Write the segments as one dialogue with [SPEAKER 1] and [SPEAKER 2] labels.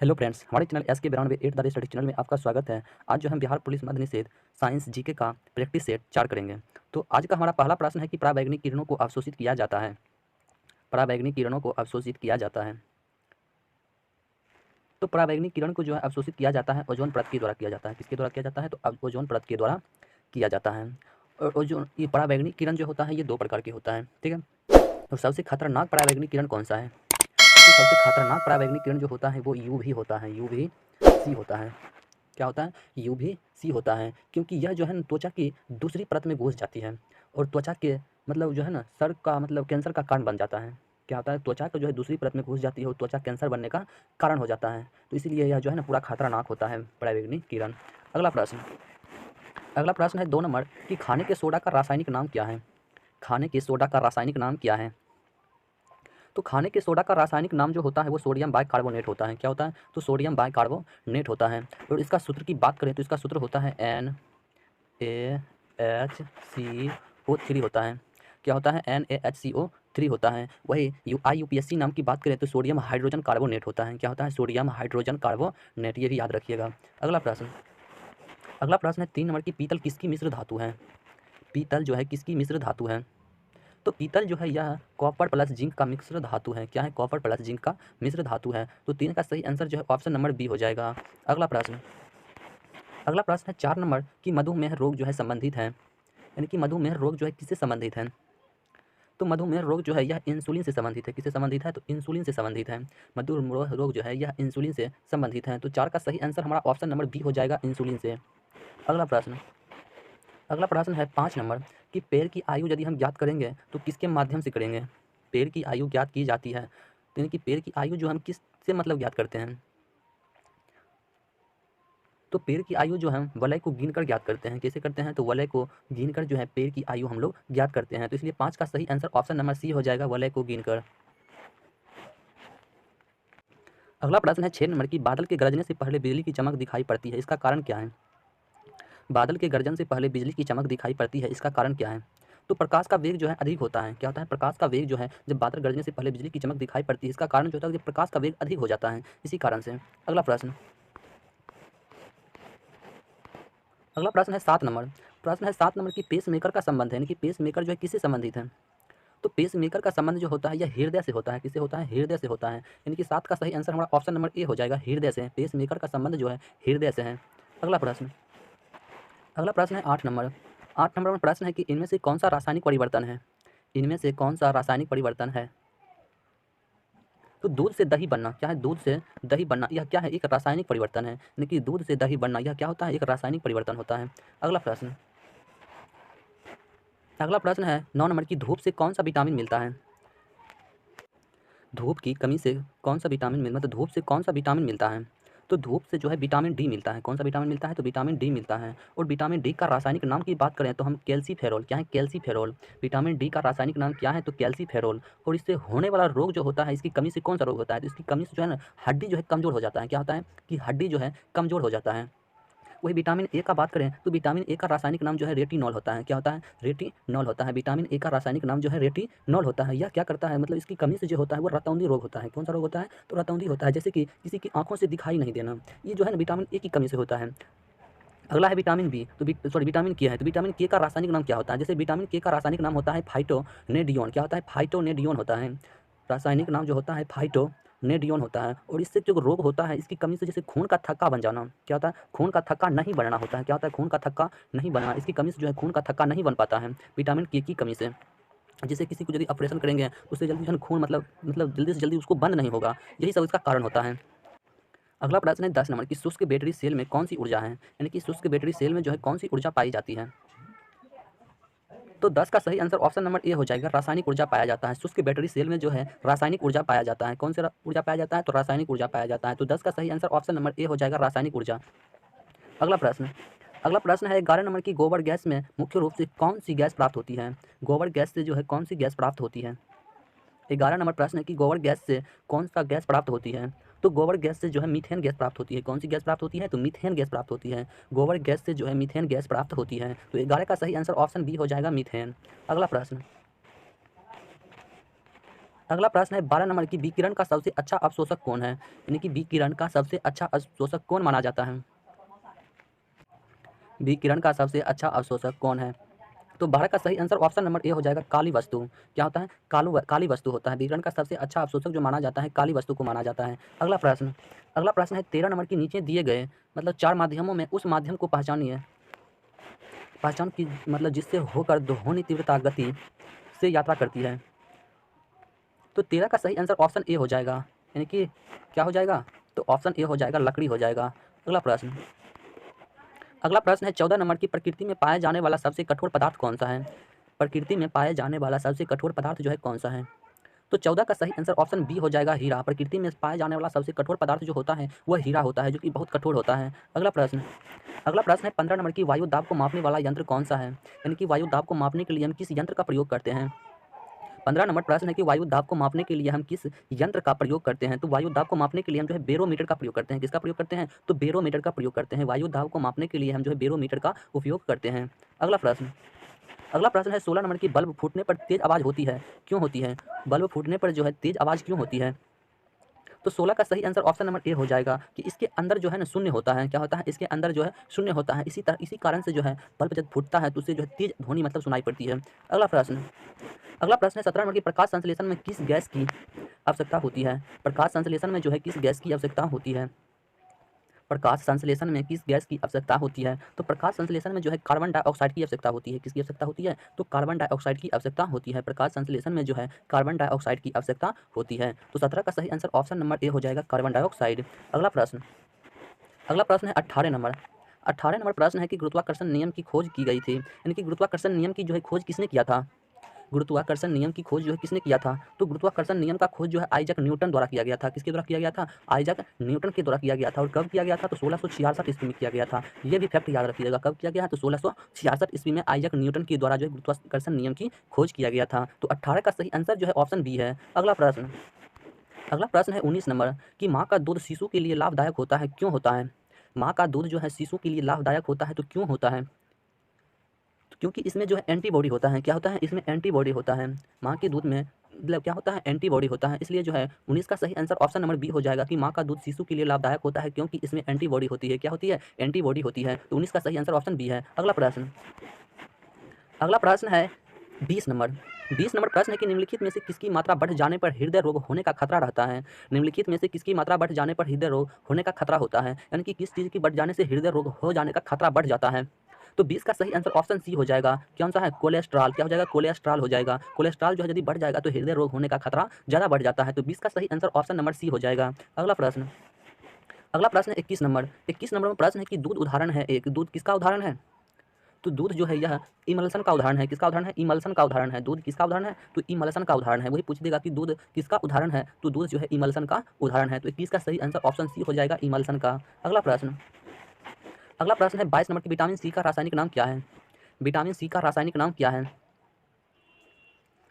[SPEAKER 1] Hello friends, हमारे channel S के 92 at the study channel में आपका स्वागत है। आज जो हम बिहार पुलिस मद्य निषेध साइंस जीके का प्रैक्टिस सेट 4 करेंगे। तो आज का हमारा पहला प्रश्न है कि पराबैंगनी किरणों को अवशोषित किया जाता है। पराबैंगनी किरणों को अवशोषित किया जाता है। तो पराबैंगनी किरण को जो है अवशोषित किया जाता है ओजोन परत के द्वारा किया जाता है। किसके द्वारा किया जाता है? तो ओजोन परत के द्वारा किया जाता है। और ओजोन ये पराबैंगनी किरण जो होता है ये 2 प्रकार के होता है, ठीक है। तो सबसे खतरनाक पराबैंगनी किरण कौन सा है? तो सबसे खतरनाक पराबैंगनी किरण जो होता है वो यूवी होता है, यूवी-सी होता है। क्या होता है? यूवी-सी होता है, क्योंकि यह जो है ना त्वचा की दूसरी परत में घुस जाती है और त्वचा के मतलब जो है ना सर का मतलब कैंसर का कारण बन जाता है। क्या होता है? त्वचा को जो है दूसरी परत में घुस जाती है और त्वचा कैंसर बनने का कारण हो जाता है। तो इसीलिए यह जो है ना पूरा खतरनाक होता है पराबैंगनी किरण। अगला प्रश्न है 2 नंबर कि खाने के सोडा का रासायनिक नाम क्या है? खाने के सोडा का रासायनिक नाम क्या है? तो खाने के सोडा का रासायनिक नाम जो होता है वो सोडियम बाइकार्बोनेट होता है। क्या होता है? तो सोडियम बाइकार्बोनेट होता है। और इसका सूत्र की बात करें तो इसका सूत्र होता है NaHCO3 होता है। क्या होता है? NaHCO3 होता है। वही IUPAC नाम की बात करें तो सोडियम हाइड्रोजन कार्बोनेट होता है। क्या होता है? सोडियम हाइड्रोजन कार्बोनेट, ये भी याद रखिएगा। अगला प्रश्न है 3 नंबर की पीतल किसकी मिश्र धातु है? पीतल जो है किसकी मिश्र धातु है? तो पीतल जो है यह कॉपर प्लस जिंक का मिश्र धातु है। क्या है? कॉपर प्लस जिंक का मिश्र धातु है। तो 3 का सही आंसर जो है ऑप्शन नंबर बी हो जाएगा। अगला प्रश्न है 4 नंबर कि मधुमेह रोग जो है संबंधित है, यानी कि मधुमेह रोग जो है किससे संबंधित है? तो मधुमेह रोग जो है यह इंसुलिन से संबंधित है। किससे संबंधित है? तो इंसुलिन से संबंधित है। मधुमेह रोग जो है यह इंसुलिन से संबंधित है। तो 4 का सही आंसर हमारा ऑप्शन नंबर बी हो जाएगा, इंसुलिन से। अगला प्रश्न है 5 नंबर कि पेड़ की आयु यदि हम ज्ञात करेंगे तो किसके माध्यम से करेंगे? पेड़ की आयु ज्ञात की जाती है, तो यानी कि पेड़ की आयु जो हम किससे मतलब ज्ञात करते हैं? तो पेड़ की आयु जो हम वलय को गिनकर ज्ञात करते हैं। कैसे करते हैं? तो वलय को गिनकर जो है पेड़ की आयु हम लोग ज्ञात करते हैं। तो इसलिए 5 का सही आंसर ऑप्शन नंबर सी हो जाएगा, वलय को गिनकर। अगला प्रश्न है 6 नंबर की बादल के गरजने से पहले बिजली की चमक दिखाई पड़ती है, इसका कारण क्या है? बादल के गर्जन से पहले बिजली की चमक दिखाई पड़ती है, इसका कारण क्या है? तो प्रकाश का वेग जो है अधिक होता है। क्या होता है? प्रकाश का वेग जो है जब बादल गरजने से पहले बिजली की चमक दिखाई पड़ती है, इसका कारण जो होता है जब प्रकाश का वेग अधिक हो जाता है, इसी कारण से। अगला प्रश्न है 7 नंबर। प्रश्न है 7 नंबर की पेसमेकर का संबंध है, यानी कि पेसमेकर जो है किससे संबंधित है? तो पेसमेकर का संबंध जो होता है यह हृदय से होता है। किससे होता है? हृदय से होता है। यानी कि 7 का सही आंसर हमारा ऑप्शन नंबर ए हो जाएगा, हृदय से। पेसमेकर का संबंध जो है हृदय से है। अगला प्रश्न है 8 नंबर। 8 नंबर में प्रश्न है कि इनमें से कौन सा रासायनिक परिवर्तन है? इनमें से कौन सा रासायनिक परिवर्तन है? तो दूध से दही बनना। क्या है? दूध से दही बनना यह क्या है? एक रासायनिक परिवर्तन है। यानी कि दूध से दही बनना यह क्या होता है? एक रासायनिक परिवर्तन होता है। अगला प्रश्न है 9 नंबर की धूप से कौन सा विटामिन मिलता है? धूप की कमी से कौन सा विटामिन मतलब धूप से कौन सा विटामिन मिलता है? तो धूप से जो है विटामिन डी मिलता है। कौन सा विटामिन मिलता है? तो विटामिन डी मिलता है। और विटामिन डी का रासायनिक नाम की बात करें तो हम कैल्सीफेरॉल। क्या है? कैल्सीफेरॉल। विटामिन डी का रासायनिक नाम क्या है? तो कैल्सीफेरॉल। और इससे होने वाला रोग जो होता है, इसकी कमी से कौन सा रोग होता है? तो इसकी कमी से जो है ना हड्डी जो है कमजोर हो जाता है। क्या होता है? कि हड्डी जो है कमजोर हो जाता है। वही विटामिन ए का बात करें तो विटामिन ए का रासायनिक नाम जो है रेटिनॉल होता है। क्या होता है? रेटिनॉल होता है। विटामिन ए का रासायनिक नाम जो है रेटिनॉल होता है। यह क्या करता है? मतलब इसकी कमी से जो होता है वो रतौंधी रोग होता है। कौन सा रोग होता है? तो रतौंधी होता है, जैसे कि किसी की आंखों से दिखाई नहीं देना। ये जो है ना विटामिन ए की कमी से होता है। अगला है विटामिन बी। तो विटामिन के है। तो विटामिन के का रासायनिक नाम क्या होता है? जैसे विटामिन के का रासायनिक नाम होता है फाइटोनेडियोन। क्या होता है? फाइटोनेडियोन होता है। रासायनिक नाम जो होता है फाइटोनेडियोन होता है। और इससे जो रोग होता है इसकी कमी से जैसे खून का थक्का बन जाना। क्या होता है? खून का थक्का नहीं बनना होता है। क्या होता है? खून का थक्का नहीं बनना। इसकी कमी से जो है खून का थक्का नहीं बन पाता है विटामिन के की कमी से। जैसे किसी को यदि ऑपरेशन करेंगे उससे जल्दी जो है खून मतलब जल्दी से जल्दी उसको बंद नहीं होगा। यही सब इसका कारण होता है। अगला प्रश्न है 10 नंबर की शुष्क बैटरी सेल में कौन सी ऊर्जा है? यानी कि शुष्क बैटरी सेल में जो है कौन सी ऊर्जा पाई जाती है? तो 10 का सही आंसर ऑप्शन नंबर ए हो जाएगा, रासायनिक ऊर्जा पाया जाता है। शुष्क बैटरी सेल में जो है रासायनिक ऊर्जा पाया जाता है। कौन सा ऊर्जा पाया जाता है? तो रासायनिक ऊर्जा पाया जाता है। तो 10 का सही आंसर ऑप्शन नंबर ए हो जाएगा, रासायनिक ऊर्जा। अगला प्रश्न अगला प्रश्न है 11 नंबर की गोबर गैस में मुख्य रूप से कौन सी गैस प्राप्त होती है? गोबर गैस से जो है कौन सी गैस प्राप्त होती है? 11 नंबर प्रश्न है कि गोबर गैस से कौन सा गैस प्राप्त होती है? तो गोबर गैस से जो है मीथेन गैस प्राप्त होती है। कौन सी गैस प्राप्त होती है? तो मीथेन गैस प्राप्त होती है। गोबर गैस से जो है मीथेन गैस प्राप्त होती है। तो 11 का सही आंसर ऑप्शन बी हो जाएगा, मीथेन। अगला प्रश्न अगला प्रश्न है 12 नंबर की विकिरण का सबसे अच्छा अवशोषक कौन है, यानी कि विकिरण का सबसे अच्छा अवशोषक कौन माना जाता है। विकिरण का सबसे अच्छा अवशोषक कौन है। तो 12 का सही आंसर ऑप्शन नंबर ए हो जाएगा, काली वस्तु। क्या होता है, काली वस्तु होता है। विकिरण का सबसे अच्छा अवशोषक जो माना जाता है काली वस्तु को माना जाता है। अगला प्रश्न है 13 नंबर के नीचे दिए गए मतलब 4 माध्यमों में उस माध्यम को पहचानिए, पहचान की मतलब जिससे होकर ध्वनि तीव्रता गति से यात्रा करती है। तो 13 का सही आंसर ऑप्शन ए हो जाएगा, यानी कि क्या हो जाएगा, तो ऑप्शन ए हो जाएगा, लकड़ी हो जाएगा। अगला प्रश्न है 14 नंबर की प्रकृति में पाया जाने वाला सबसे कठोर पदार्थ कौन सा है। प्रकृति में पाया जाने वाला सबसे कठोर पदार्थ जो है कौन सा है। तो 14 का सही आंसर ऑप्शन बी हो जाएगा, हीरा। प्रकृति में पाया जाने वाला सबसे कठोर पदार्थ जो होता है वह हीरा होता है, जो कि बहुत कठोर होता है। अगला प्रश्न है 15 नंबर की वायु दाब को मापने वाला यंत्र कौन सा है, यानी कि वायु दाब को मापने के लिए हम किस यंत्र का प्रयोग करते हैं। 15 नंबर प्रश्न है कि वायु दाब को मापने के लिए हम किस यंत्र का प्रयोग करते हैं। तो वायु दाब को मापने के लिए हम जो है बैरोमीटर का प्रयोग करते हैं। किसका प्रयोग करते हैं, तो बैरोमीटर का प्रयोग करते हैं। वायु दाब को मापने के लिए हम जो है बैरोमीटर का उपयोग करते हैं। अगला प्रश्न है 16 नंबर की बल्ब फूटने पर तेज आवाज़ होती है, क्यों होती है। बल्ब फूटने पर जो है तेज आवाज़ क्यों होती है। तो 16 का सही आंसर ऑप्शन नंबर ए हो जाएगा कि इसके अंदर जो है ना शून्य होता है। क्या होता है, इसके अंदर जो है शून्य होता है। इसी कारण से जो है बल्ब जब फूटता है तो उससे जो है तेज ध्वनि मतलब सुनाई पड़ती है। अगला प्रश्न है 17 नंबर की प्रकाश संश्लेषण में किस गैस की आवश्यकता होती है। प्रकाश संश्लेषण में जो है किस गैस की आवश्यकता होती है। प्रकाश संश्लेषण में किस गैस की आवश्यकता होती है। तो प्रकाश संश्लेषण में जो है कार्बन डाइऑक्साइड की आवश्यकता होती है। किसकी आवश्यकता होती है, तो कार्बन डाइऑक्साइड की आवश्यकता होती है। प्रकाश संश्लेषण में जो है कार्बन डाइऑक्साइड की आवश्यकता होती है। तो 17 का सही आंसर ऑप्शन नंबर ए हो जाएगा, कार्बन डाइऑक्साइड। अगला प्रश्न है 18 नंबर प्रश्न है कि गुरुत्वाकर्षण नियम की खोज की गई थी, यानी कि गुरुत्वाकर्षण नियम की जो है खोज किसने किया था। गुरुत्वाकर्षण नियम की खोज जो है किसने किया था। तो गुरुत्वाकर्षण नियम का खोज जो है आइजैक न्यूटन द्वारा किया गया था। किसके द्वारा किया गया था, आइजैक न्यूटन के द्वारा किया गया था। और कब किया गया था, तो 1666 ईस्वी में किया गया था। ये भी फैक्ट याद रखिएगा, कब किया गया है, तो 1666 ईस्वी में आइजैक न्यूटन के द्वारा जो है गुरुत्वाकर्षण नियम की खोज किया गया था। तो 18 का सही आंसर जो है ऑप्शन बी है। अगला प्रश्न है 19 नंबर कि माँ का दूध शिशु के लिए लाभदायक होता है, क्यों होता है। माँ का दूध जो है शिशु के लिए लाभदायक होता है, तो क्यों होता है। क्योंकि इसमें जो है एंटीबॉडी होता है। क्या होता है, इसमें एंटीबॉडी होता है। माँ के दूध में मतलब क्या होता है, एंटीबॉडी होता है। इसलिए जो है 19 का सही आंसर ऑप्शन नंबर बी हो जाएगा कि माँ का दूध शिशु के लिए लाभदायक होता है, क्योंकि इसमें एंटीबॉडी होती है। क्या होती है, एंटीबॉडी होती है। तो 19 का सही आंसर ऑप्शन बी है। अगला प्रश्न है 20 नंबर प्रश्न है कि निम्नलिखित में से किसकी मात्रा बढ़ जाने पर हृदय रोग होने का खतरा रहता है। निम्नलिखित में से किसकी मात्रा बढ़ जाने पर हृदय रोग होने का खतरा होता है, यानी कि किस चीज़ की बढ़ जाने से हृदय रोग हो जाने का खतरा बढ़ जाता है। तो 20 का सही आंसर ऑप्शन सी हो जाएगा। कौन सा है, कोलेस्ट्रॉल। क्या हो जाएगा, कोलेस्ट्रॉल हो जाएगा। कोलेस्ट्रॉल जो है यदि बढ़ जाएगा तो हृदय रोग होने का खतरा ज़्यादा बढ़ जाता है। तो 20 का सही आंसर ऑप्शन नंबर सी हो जाएगा। अगला प्रश्न 21 नंबर में प्रश्न है कि दूध उदाहरण है एक। दूध किसका उदाहरण है, तो दूध जो है यह इमल्सन का उदाहरण है। किसका उदाहरण है, इमल्सन का उदाहरण है। दूध किसका उदाहरण है, तो इमल्सन का उदाहरण है। वही पूछ देगा कि दूध किसका उदाहरण है, तो दूध जो है इमल्सन का उदाहरण है। तो 21 का सही आंसर ऑप्शन सी हो जाएगा, इमल्सन का। अगला प्रश्न है 22 नंबर की विटामिन सी का रासायनिक नाम क्या है। विटामिन सी का रासायनिक नाम क्या है।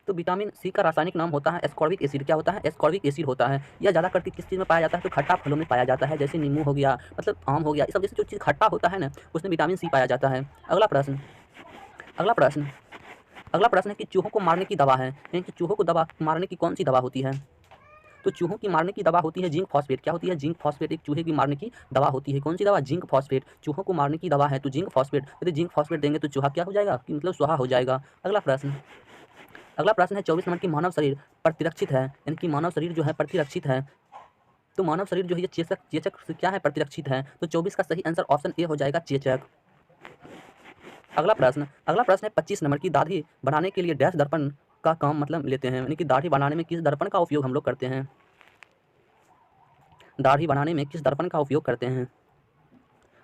[SPEAKER 1] तो विटामिन सी का रासायनिक नाम होता है एस्कॉर्बिक एसिड। क्या होता है, एस्कॉर्बिक एसिड होता है। यह ज़्यादा करके किस चीज़ में पाया जाता है, तो खट्टा फलों में पाया जाता है। जैसे नींबू हो गया, मतलब आम हो गया, ये सब जैसे जो चीज़ खट्टा होता है ना उसमें विटामिन सी पाया जाता है। अगला प्रश्न है कि चूहों को मारने की दवा है, यानी कि चूहों को दवा मारने की कौन सी दवा होती है। तो चूहों की मारने की दवा होती है जिंक फॉस्फेट। क्या होती है, जिंक फॉस्फेट एक चूहे की मारने की दवा होती है। कौन सी दवा, जिंक फॉस्फेट। चूहों को मारने की दवा है तो जिंक फॉस्फेट। यदि जिंक फॉस्फेट देंगे तो चूहा क्या हो जाएगा, कि मतलब सुहा हो जाएगा। अगला प्रश्न है 24 नंबर की मानव शरीर प्रतिरक्षित है, यानी कि मानव शरीर जो है प्रतिरक्षित है। तो मानव शरीर जो है ये चेचक से क्या है, प्रतिरक्षित है। तो 24 का सही आंसर ऑप्शन ए हो जाएगा, चेचक। अगला प्रश्न है 25 नंबर की दाढ़ी बनाने के लिए डैश दर्पण का काम मतलब लेते हैं, यानी कि दाढ़ी बनाने में किस दर्पण का उपयोग हम लोग करते हैं। दाढ़ी बनाने में किस दर्पण का उपयोग करते हैं।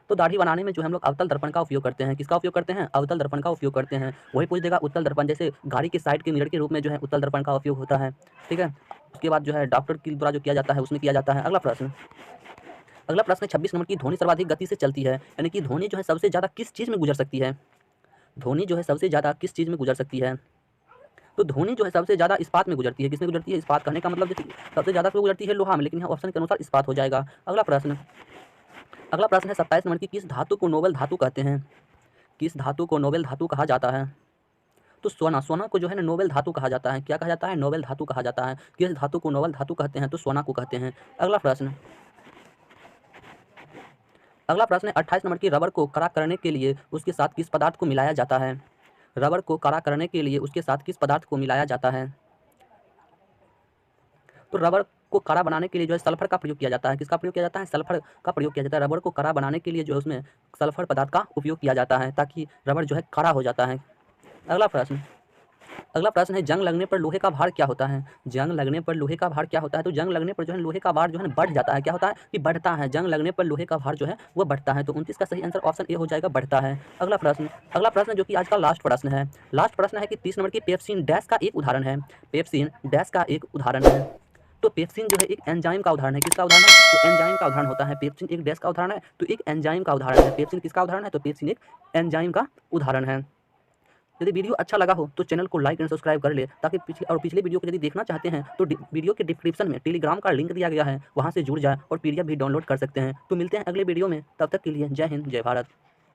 [SPEAKER 1] तो दाढ़ी बनाने में जो हम लोग अवतल दर्पण का उपयोग करते हैं। किसका उपयोग करते हैं, अवतल दर्पण का उपयोग करते हैं। वही पूछ देगा उत्तल दर्पण, जैसे गाड़ी के साइड के मिरर के रूप में जो है उत्तल दर्पण का उपयोग होता है। ठीक है, उसके बाद जो है डॉक्टर के द्वारा जो किया जाता है उसमें किया जाता है। अगला प्रश्न है 26 नंबर की ध्वनि सर्वाधिक गति से चलती है, यानी कि ध्वनि जो है सबसे ज़्यादा किस चीज़ में गुजर सकती है। ध्वनि जो है सबसे ज़्यादा किस चीज़ में गुजर सकती है। तो ध्वनि जो है सबसे ज़्यादा इस्पात में गुजरती है। किसमें गुजरती है, इस्पात। कहने का मतलब जैसे सबसे ज़्यादा तो गुजरती है लोहा में, लेकिन यहाँ ऑप्शन के अनुसार इस्पात हो जाएगा। अगला प्रश्न है 27 नंबर की किस धातु को नोबेल धातु कहते हैं। किस धातु को नोबेल धातु कहा जाता है। तो सोना, सोना को जो है ना नोबेल धातु कहा जाता है। क्या कहा जाता है? नोबेल धातु कहा जाता है। किस धातु को नोबेल धातु कहते हैं? तो सोना को कहते हैं। अगला प्रश्न अगला प्रश्न है 28 नंबर की, रबर को कड़ा करने के लिए उसके साथ किस पदार्थ को मिलाया जाता है? रबर को कड़ा करने के लिए उसके साथ किस पदार्थ को मिलाया जाता है? तो रबर को कड़ा बनाने के लिए जो है सल्फर का प्रयोग किया जाता है। किसका प्रयोग किया जाता है? सल्फर का प्रयोग किया जाता है। रबर को कड़ा बनाने के लिए जो है उसमें सल्फर पदार्थ का उपयोग किया जाता है, ताकि रबर जो है कड़ा हो जाता है। अगला प्रश्न अगला प्रश्न है जंग लगने पर लोहे का भार क्या होता है? जंग लगने पर लोहे का भार क्या होता है? तो जंग लगने पर जो है लोहे का भार जो है बढ़ जाता है। क्या होता है? कि बढ़ता है। जंग लगने पर लोहे का भार जो है वो बढ़ता है। तो 29 का सही आंसर ऑप्शन ए हो जाएगा, बढ़ता है। अगला प्रश्न जो कि आज का लास्ट प्रश्न है। लास्ट प्रश्न है कि 30 नंबर की, पेप्सिन डैश का एक उदाहरण है। पेप्सिन डैश का एक उदाहरण है। तो पेप्सिन जो है एक एंजाइम का उदाहरण है। किसका उदाहरण है? तो एंजाइम का उदाहरण होता है। पेप्सिन एक डैश का उदाहरण है, तो एक एंजाइम का उदाहरण है। पेप्सिन किसका उदाहरण है? तो पेप्सिन एक एंजाइम का उदाहरण है। यदि वीडियो अच्छा लगा हो तो चैनल को लाइक एंड सब्सक्राइब कर ले, ताकि पिछले वीडियो को यदि देखना चाहते हैं तो वीडियो के डिस्क्रिप्शन में टेलीग्राम का लिंक दिया गया है, वहां से जुड़ जाए और पीडीएफ भी डाउनलोड कर सकते हैं। तो मिलते हैं अगले वीडियो में, तब तक के लिए जय हिंद, जय भारत।